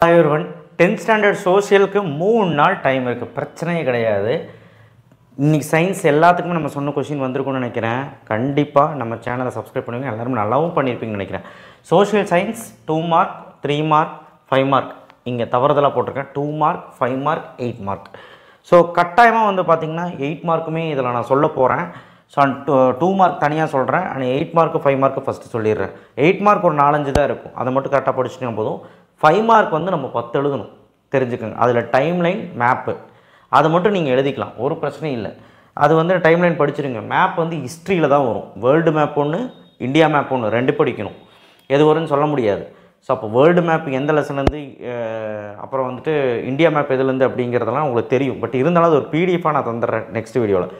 Hi everyone, 10th standard சோஷியலுக்கு 3 நாள் time இருக்குது, பிரச்சனையே கிடையாது. இன்றைக்கி சயின்ஸ் எல்லாத்துக்குமே நம்ம சொன்ன கொஷின் வந்திருக்கும்னு நினைக்கிறேன். கண்டிப்பாக நம்ம சேனலை சப்ஸ்கிரைப் பண்ணுவீங்க, எல்லோரும் நல்லாவும் பண்ணியிருப்பீங்கன்னு நினைக்கிறேன். Social science 2 mark 3 mark 5 mark இங்கே தவறுதலாக போட்டிருக்கேன். 2 மார்க் 5 மார்க் 8 மார்க். ஸோ கட்டாயமாக வந்து பார்த்திங்கன்னா 8 மார்க்குமே இதில் நான் சொல்ல போகிறேன். ஸோ 2 மார்க் தனியாக சொல்கிறேன், ஆனால் 8 மார்க்கு 5 மார்க்கு ஃபஸ்ட்டு சொல்லிடுறேன். 8 மார்க் ஒரு 4-5 தான் இருக்கும், அதை மட்டும் கரெக்டாக படிச்சுட்டா போதும். 5 மார்க் வந்து நம்ம 10 எழுதணும், தெரிஞ்சுக்கோங்க. அதில் டைம்லைன் மேப்பு அதை மட்டும் நீங்கள் எழுதிக்கலாம், ஒரு பிரச்சனையும் இல்லை. அது வந்து டைம்லைன் படிச்சுருங்க. மேப் வந்து ஹிஸ்ட்ரியில் தான் வரும். வேர்ல்டு மேப் ஒன்று, இந்தியா மேப் ஒன்று, 2 படிக்கணும். எது வரும்னு சொல்ல முடியாது. ஸோ அப்போ வேர்ல்டு மேப் எந்த லெசன்லேருந்து, அப்புறம் வந்துட்டு இந்தியா மேப் எதுலேருந்து அப்படிங்கிறதெல்லாம் உங்களுக்கு தெரியும். பட் இருந்தாலும் அது ஒரு பிடிஎஃபாக நான் தந்துடுறேன் நெக்ஸ்ட் வீடியோவில்.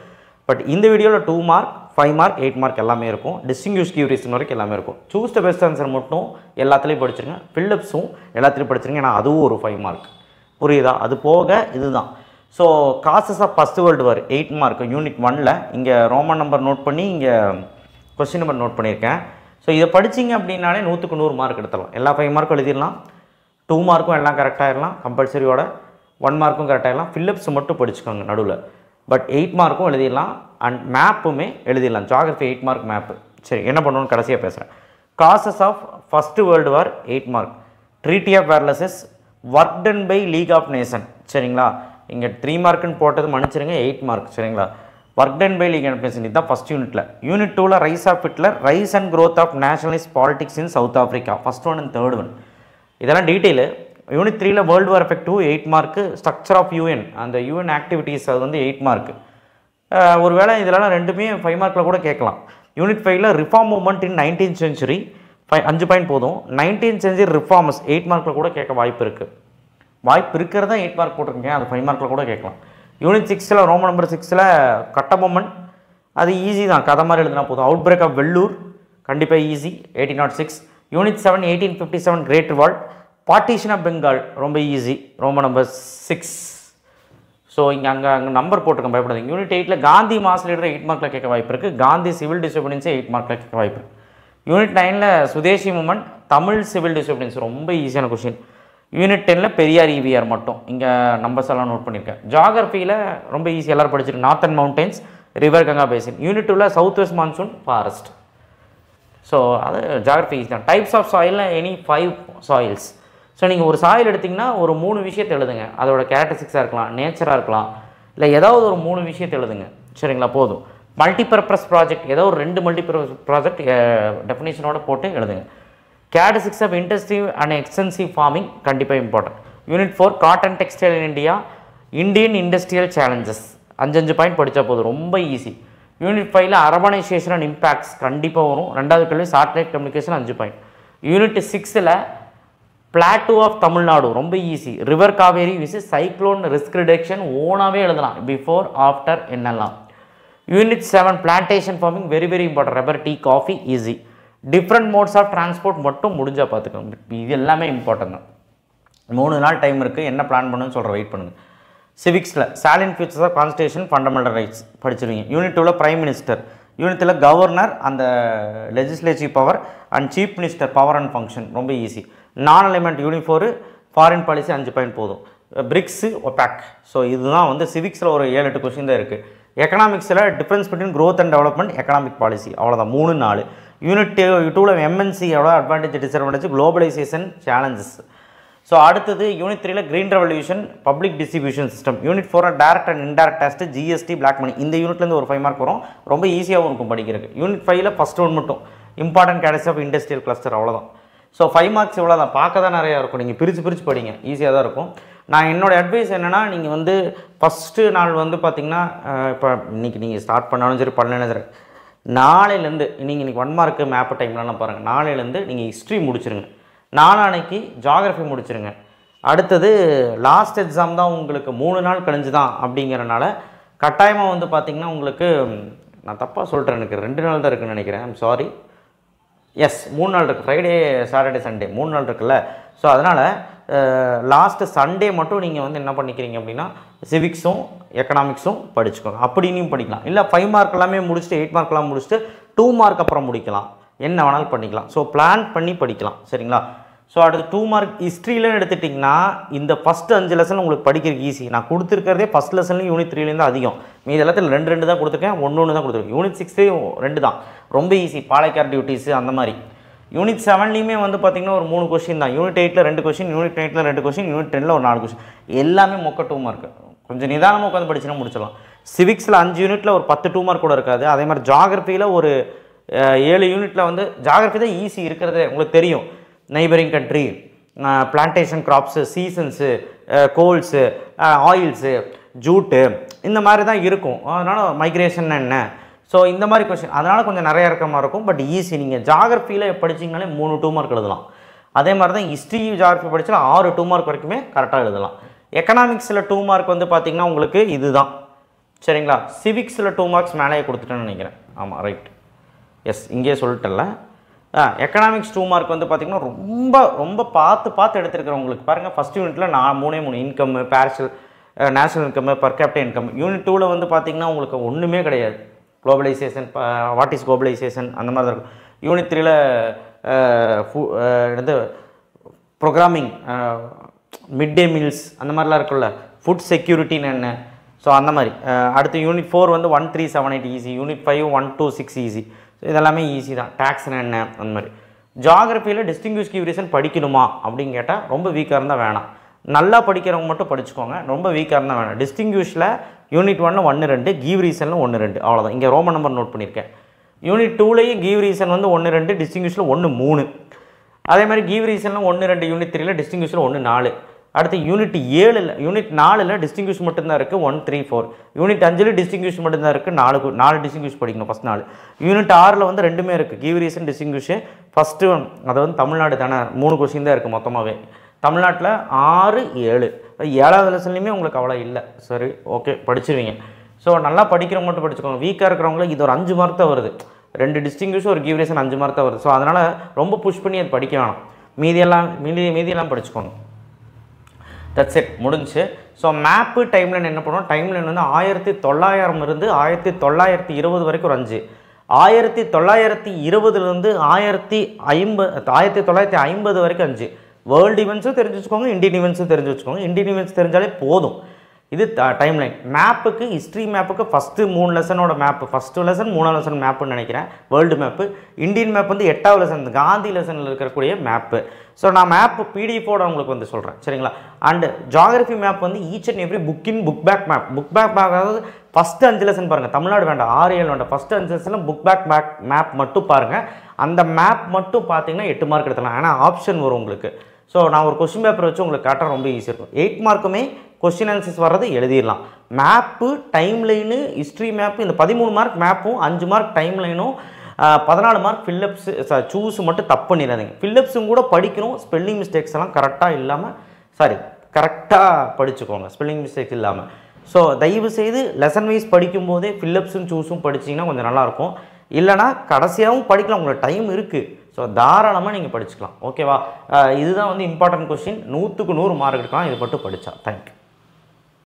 பட் இந்த வீடியோவில் 2 மார்க் 5 மார்க் 8 மார்க் எல்லாமே இருக்கும். டிஸ்டிங்யூஷ் கீ ரீசன் வரைக்கும் எல்லாமே இருக்கும். சூஸ் த பெஸ்ட் ஆன்சர் மட்டும் எல்லாத்துலேயும் படிச்சிருங்க. ஃபில்லப்ஸும் எல்லாத்துலேயும் படிச்சிருங்க, ஏன்னா அதுவும் ஒரு 5 மார்க். புரியுதா? அது போக இதுதான். So causes of first world war 8 mark unit 1ல் இங்கே ரோமன் நம்பர் நோட் பண்ணி இங்கே கொஸ்டின் நம்பர் நோட் பண்ணியிருக்கேன். ஸோ இதை படிச்சிங்க அப்படின்னாலே 100க்கு 100 மார்க் எடுத்துடலாம். எல்லா 5 மார்க்கும் எழுதிடலாம். 2 மார்க்கும் எல்லாம் கரெக்டாகிடலாம் கம்பல்சரியோட. 1 மார்க்கும் கரெக்டாகிடலாம். ஃபில்லப்ஸ் மட்டும் படிச்சுக்கோங்க நடுவில். பட் 8 மார்க்கும் எழுதிடலாம், அண்ட் மேப்புமே எழுதிடலாம். Geography 8 mark map. சரி, என்ன பண்ணணும்னு கடைசியாக பேசுகிறேன். Causes of first world war 8 mark. Treaty of Versailles work done by League of Nation. சரிங்களா? இங்கே 3 மார்க்குன்னு போட்டது மன்னிச்சிருங்க, 8 மார்க். சரிங்களா? Work done by League of Nation, இதுதான் ஃபஸ்ட் யூனிட்டில். யூனிட் 2ல் rise of Hitler, rise and growth of nationalist politics in South Africa. First one and third one, இதெல்லாம் detail. Unit 3ல் world war effect 8 mark. Structure of UN, அந்த UN activities, அது வந்து 8 mark. ஒரு வேளை இதெல்லாம் ரெண்டுமே 5 மார்க்கில் கூட கேட்கலாம். யூனிட் 5ல் reform movement in 19th century 5 point போதும். 19th century ரிஃபார்ம்ஸ் 8 மார்க்கில் கூட கேட்க வாய்ப்பு இருக்குது. வாய்ப்பு இருக்கிறதா 8 மார்க் போட்டிருக்கேன், அது 5 மார்க்கில் கூட கேட்கலாம். யூனிட் 6ல் ரோமன் நம்பர் 6ல் கட்டபொம்மன், அது ஈஸி தான், கதை மாதிரி எழுதினா போதும். அவுட் பிரேக் ஆஃப் வெள்ளூர் கண்டிப்பாக easy, 1806. Unit 7 1857 great revolt. Partition of Bengal ரொம்ப ஈஸி, ரோமன் நம்பர் 6. ஸோ இங்கே அங்கே நம்பர் போட்டுருக்கேன், பயப்படாதீங்க. யூனிட் 8ல் காந்தி மாஸ் லீடர் 8 மார்க்கில் கேட்க வாய்ப்பு இருக்குது. காந்தி சிவில் டிசோபிடியன்ஸே 8 மார்க்கில் கேட்க வாய்ப்பு இருக்குது. யூனிட் 9ல் சுதேசி மூமெண்ட், தமிழ் சிவில் டிசோபிடியன்ஸ் ரொம்ப ஈஸியான கொஷின். யூனிட் 10ல் பெரியார் ஈவிஆர் மட்டும், இங்கே நம்பர்ஸ் எல்லாம் நோட் பண்ணியிருக்கேன். ஜியாகிரஃபியில் ரொம்ப ஈஸி, எல்லோரும் படிச்சிருக்கு. Northern mountains, river Ganga basin. Unit 2ல் south west monsoon, forest. So அது ஜியாகிரஃபி ஈஸி தான். டைப்ஸ் ஆஃப் சாயில்னா எனி 5 சாயில்ஸ். ஸோ நீங்கள் ஒரு சாயில் எடுத்திங்கன்னா ஒரு 3 விஷயத்தை எழுதுங்க. அதோட கேரக்டரிஸ்டிக்ஸாக இருக்கலாம், நேச்சராக இருக்கலாம், இல்லை ஏதாவது ஒரு 3 விஷயத்தை எழுதுங்க. சரிங்களா? போதும். மல்டிபர்பஸ் ப்ராஜெக்ட், ஏதோ ஒரு 2 மல்டிபர்பஸ் ப்ராஜெக்ட் டெஃபினேஷனோட போட்டு எழுதுங்க. Characteristics of intensive and extensive farming கண்டிப்பாக important. Unit 4 cotton textile in India, Indian industrial challenges 5 point படித்தா போதும், ரொம்ப ஈஸி. யூனிட் 5ல் அர்பனைசேஷன் அண்ட் இம்பேக்ட்ஸ் கண்டிப்பாக வரும். 2வது கேள்வி சாட்டலைட் கம்யூனிகேஷன் 5 பாயிண்ட். யூனிட் 6ல் பிளாட்டூ ஆஃப் தமிழ்நாடு ரொம்ப ஈஸி. ரிவர் காவேரி விஸ் சைக்ளோன் ரிஸ்க் ரிடக்ஷன் ஓனாகவே எழுதலாம், பிஃபோர் ஆஃப்டர் என்னெல்லாம். Unit 7 plantation farming very very important. Rubber, tea, coffee easy. Different modes of transport மட்டும் முடிஞ்சால் பார்த்துக்கோங்க, இது எல்லாமே இம்பார்ட்டன்ட் தான். 3 நாள் டைம் இருக்குது, என்ன பிளான் பண்ணுன்னு சொல்கிற, வெயிட் பண்ணுங்கள். சிவிக்ஸில் salient features of constitution fundamental rights படிச்சிருவீங்க. யூனிட் 2ல் பிரைம் மினிஸ்டர். யூனிட் 3ல் கவர்னர், அந்த legislative power, and chief minister power and function ரொம்ப ஈஸி. நான் element unit 4 foreign policy 5 point போதும். BRICS, OPEC. ஸோ இதுதான் வந்து சிவிக்ஸில் ஒரு 7-8 கொஸ்டின் தான் இருக்குது. எக்கனாமிக்ஸில் difference between growth and development, economic policy, அவ்வளோதான் 3-4. யூனிட் 2ல் எம்என்சியோட advantage disadvantage, globalisation challenges. So அடுத்தது unit 3ல் green revolution, public distribution system. Unit 4 direct and indirect tax, GST, black money. இந்த யூனிட்லேருந்து ஒரு 5 மார்க் வரும், ரொம்ப ஈஸியாகவும் இருக்கும் படிக்கிறதுக்கு. யூனிட் 5ல் ஃபஸ்ட் ஒன் மட்டும் important categories of industrial cluster, அவ்வளோதான். ஸோ 5 மார்க்ஸ் இவ்வளோ தான், பார்க்க தான் நிறையா இருக்கும். நீங்கள் பிரித்து படிங்க, ஈஸியாக தான் இருக்கும். நான் என்னோடய அட்வைஸ் என்னென்னா, நீங்கள் வந்து ஃபஸ்ட்டு நாள் வந்து பார்த்திங்கன்னா, இப்போ இன்றைக்கி நீங்கள் ஸ்டார்ட் பண்ணாலும் சரி பண்ணலாம் சரி, நாளையிலேருந்து நீங்கள் இன்றைக்கி 1 மார்க்கு மேப்பு டைம்லாம் பாருங்கள். நாளையிலேருந்து நீங்கள் ஹிஸ்ட்ரி முடிச்சிருங்க, நாளானைக்கு ஜியாகிரஃபி முடிச்சிருங்க. அடுத்தது லாஸ்ட் எக்ஸாம் தான் உங்களுக்கு 3 நாள் கழிஞ்சு தான் அப்படிங்கிறனால கட்டாயமாக வந்து பார்த்திங்கன்னா உங்களுக்கு, நான் தப்பாக சொல்கிறேன், எனக்கு 2 நாள் தான் இருக்குதுன்னு நினைக்கிறேன், ஐம் சாரி. எஸ், 3 நாள் இருக்குது, ஃப்ரைடே சாட்டர்டே சண்டே 3 நாள் இருக்குல்ல. ஸோ அதனால் லாஸ்ட்டு சண்டே மட்டும் நீங்கள் வந்து என்ன பண்ணிக்கிறீங்க அப்படின்னா சிவிக்ஸும் எக்கனாமிக்ஸும் படிச்சுக்கோங்க. அப்படின்னும் படிக்கலாம், இல்லை 5 மார்க் எல்லாமே முடிச்சுட்டு 8 மார்க்லாம் முடிச்சுட்டு 2 மார்க் அப்புறம் முடிக்கலாம், என்ன வேணாலும் பண்ணிக்கலாம். ஸோ பிளான் பண்ணி படிக்கலாம். சரிங்களா? ஸோ அடுத்து 2 மார்க் ஹிஸ்ட்ரியிலன்னு எடுத்துட்டிங்கன்னா இந்த ஃபஸ்ட்டு 5 லெசன் உங்களுக்கு படிக்கிறதுக்கு ஈஸி. நான் கொடுத்துருக்கிறதே ஃபஸ்ட் லெசன்லையும் யூனிட் 3லேருந்து அதிகம். மீது எல்லாத்தில் 2 தான் கொடுத்துருக்கேன், 1 தான் கொடுத்துருக்கேன். யூனிட் 6லேயும் 2 தான், ரொம்ப ஈஸி. பாலைக்கார் டியூட்டிஸு அந்த மாதிரி. யூனிட் 7லேயுமே வந்து பார்த்திங்கன்னா ஒரு 3 கொஷின் தான். யூனிட் 8ல் 2 கொஷின், யூனிட் 9ல் 2 கொஷின், யூனிட் 10ல் ஒரு 4 கொஷின். எல்லாமே மொக்க 2 மார்க். கொஞ்சம் நிதானமாக உட்காந்து படிச்சுன்னா முடிச்சிடலாம். சிவிக்ஸில் 5 யூனிட்டில் ஒரு 10 2 மார்க் கூட இருக்காது. அதே மாதிரி ஜாகிரஃபியில் ஒரு 7 யூனிட்டில் வந்து ஜாகிரஃபி தான் ஈஸி இருக்கிறதே, உங்களுக்கு தெரியும். Neighbouring country, plantation crops, seasons, coals, oils, jute, இந்த மாதிரி தான் இருக்கும். அதனால் மைக்ரேஷன் என்ன, ஸோ இந்த மாதிரி கொஸ்டின் அதனால் கொஞ்சம் நிறையா இருக்கிற மாதிரி இருக்கும். But easy. நீங்கள் ஜாகிரஃபியில் படிச்சிங்கனாலே 3 2 மார்க் எழுதலாம். அதே மாதிரி தான் ஹிஸ்ட்ரி ஜாகிரஃபி படித்தா 6 2 மார்க் வரைக்குமே கரெக்டாக எழுதலாம். எக்கனாமிக்ஸில் 2 மார்க் வந்து பார்த்திங்கன்னா உங்களுக்கு இதுதான், சரிங்களா. சிவிக்ஸில் 2 மார்க்ஸ் மேலேயே கொடுத்துட்டேன்னு நினைக்கிறேன். ஆமாம், ரைட், எஸ், இங்கேயே சொல்லிட்டல. எக்கனாமிக்ஸ் 2 மார்க் வந்து பார்த்திங்கன்னா ரொம்ப ரொம்ப பார்த்து எடுத்துருக்கிறவங்களுக்கு பாருங்கள். ஃபஸ்ட் யூனிட்டில் 3 இன்கம்மு, பேரிஷல் national income, per capital income. Unit 2ல் வந்து பார்த்திங்கன்னா உங்களுக்கு ஒன்றுமே கிடையாது. குளோபலைசேஷன், வாட் இஸ் குளோபலைசேஷன், அந்த மாதிரி தான் இருக்கும். யூனிட் 3ல் வந்து ப்ரோக்ராமிங், மிட் டே மீல்ஸ், அந்த மாதிரிலாம் இருக்குல்ல, ஃபுட் செக்யூரிட்டின்னு என்ன, ஸோ அந்த மாதிரி. அடுத்து யூனிட் 4 வந்து 1 3 7 8 ஈஸி. Unit 5 1 2 6 easy. ஸோ இதெல்லாமே ஈஸி தான். டேக்ஸ்ன்னு என்ன, அந்த மாதிரி. ஜாகிரஃபியில் டிஸ்டிங்விஷ் கிவ் ரீசன் படிக்கணுமா அப்படின்னு கேட்டால் ரொம்ப வீக்காக இருந்தால் வேணாம். நல்லா படிக்கிறவங்க மட்டும் படிச்சுக்கோங்க, ரொம்ப வீக்காக இருந்தால் வேணாம். டிஸ்டிங்விஷில் யூனிட் 1ல் 1 2, கிவ் ரீசனில் 1 2, அவ்வளோதான். இங்கே ரோமன் நம்பர் நோட் பண்ணியிருக்கேன். யூனிட் 2லேயும் கிவ் ரீசன் வந்து 1 2, டிஸ்டிங்விஷில் 1 3. அதே மாதிரி கிவ் ரீசனில் 1 2, யூனிட் 3ல் டிஸ்டிங்விஷில் 1 4. அடுத்து யூனிட் 7ல் யூனிட் 4ல் டிஸ்டிங்விஷ் மட்டும்தான் இருக்குது, 1 3 4. யூனிட் 5ல் டிஸ்டிங்விஷ் மட்டும்தான் இருக்குது, 4 டிஸ்டிங்விஷ் படிக்கணும் ஃபஸ்ட் 4. யூனிட் 6ல் வந்து 2மே இருக்குது, கிவ் ரீசன், டிஸ்டிங்விஷ். ஃபஸ்ட்டு அது வந்து தமிழ்நாடு தானே, 3 கொஸ்டின் தான் இருக்குது மொத்தமாகவே. தமிழ்நாட்டில் 6 7. 7வது லெசன்லையுமே உங்களுக்கு அவ்வளோ இல்லை. சரி, ஓகே, படிச்சிருவீங்க. ஸோ நல்லா படிக்கிறவங்க மட்டும் படிச்சுக்கோங்க. வீக்காக இருக்கிறவங்களுக்கு இது ஒரு 5 மார்க் தான் வருது. 2 டிஸ்டிங்விஷ், ஒரு கிவ் ரீசன், 5 மார்க் தான் வருது. ஸோ அதனால் ரொம்ப புஷ் பண்ணி அது படிக்க வேணாம். மீதியெல்லாம் படிச்சுக்கோங்க. தட்ஸ் இட், முடிஞ்சு. ஸோ மேப்பு டைம்லைன் என்ன பண்ணுவோம், டைம்லைன் வந்து 1900 இருந்து 1920 வரைக்கும் ஒரு 5, 1920லேருந்து 1950 வரைக்கும் 5. வேர்ல்டு ஈவெண்ட்ஸும் தெரிஞ்சு வச்சுக்கோங்க, இந்தியன் ஈவெண்ட்ஸும் தெரிஞ்சு வச்சுக்கோங்க. இந்தியன் ஈவெண்ட்ஸ் தெரிஞ்சாலே போதும். இது டைம்லைன். மேப்புக்கு, ஹிஸ்ட்ரி மேப்புக்கு ஃபஸ்ட்டு 3 லெசனோட மேப்பு, ஃபஸ்ட்டு லெசன் 3வது லெசன் மேப்புன்னு நினைக்கிறேன். World map. இந்தியன் மேப் வந்து 8வது லெசன், காந்தி லெசனில் இருக்கக்கூடிய மேப்பு. ஸோ நான் மேப்பு பிடிஎஃபோட உங்களுக்கு வந்து சொல்கிறேன், சரிங்களா. அண்டு ஜாகிரஃபி மேப் வந்து each and every book back map. Book back அதாவது ஃபஸ்ட்டு 5 லெசன் பாருங்கள். தமிழ்நாடு வேண்டாம், 6 7 வேண்டாம். ஃபஸ்ட்டு 5 லெசனில் புக் பேக் மேப் மட்டும் பாருங்கள். அந்த மேப் மட்டும் பார்த்தீங்கன்னா 8 மார்க் எடுத்துலாம். ஏன்னா ஆப்ஷன் வரும் உங்களுக்கு. ஸோ நான் ஒரு கொஸ்டின் பேப்பர் வச்சு உங்களுக்கு காட்ட ரொம்ப ஈஸியாக இருக்கும். 8 மார்க்குமே கொஸ்டின் ஆன்சர்ஸ் வர்றது எழுதிடலாம். மேப்பு, டைம்லைனு, ஹிஸ்ட்ரி மேப்பு, இந்த 13 மார்க் மேப்பும், 5 மார்க் டைம்லைனும், 14 மார்க் ஃபில்லப்ஸு, சூஸ் மட்டும் தப்பு பண்ணிடாதீங்க. ஃபில்லப்ஸும் கூட படிக்கணும். ஸ்பெல்லிங் மிஸ்டேக்ஸ் எல்லாம் கரெக்டாக இல்லாமல், கரெக்டாக படிச்சுக்கோங்க, ஸ்பெல்லிங் மிஸ்டேக்ஸ் இல்லாமல். ஸோ தயவு செய்து லெசன் வைஸ் படிக்கும்போதே ஃபில்லப்ஸும் சூஸும் படிச்சிங்கன்னா கொஞ்சம் நல்லாயிருக்கும். இல்லைனா கடைசியாகவும் படிக்கலாம், உங்களுக்கு டைம் இருக்குது. ஸோ தாராளமாக நீங்கள் படிச்சுக்கலாம், ஓகேவா. இதுதான் வந்து இம்பார்ட்டன்ட் கொஸ்டின். 100க்கு 100 மார்க் எடுக்கலாம் இது மட்டும் படித்தா. தேங்க்யூ.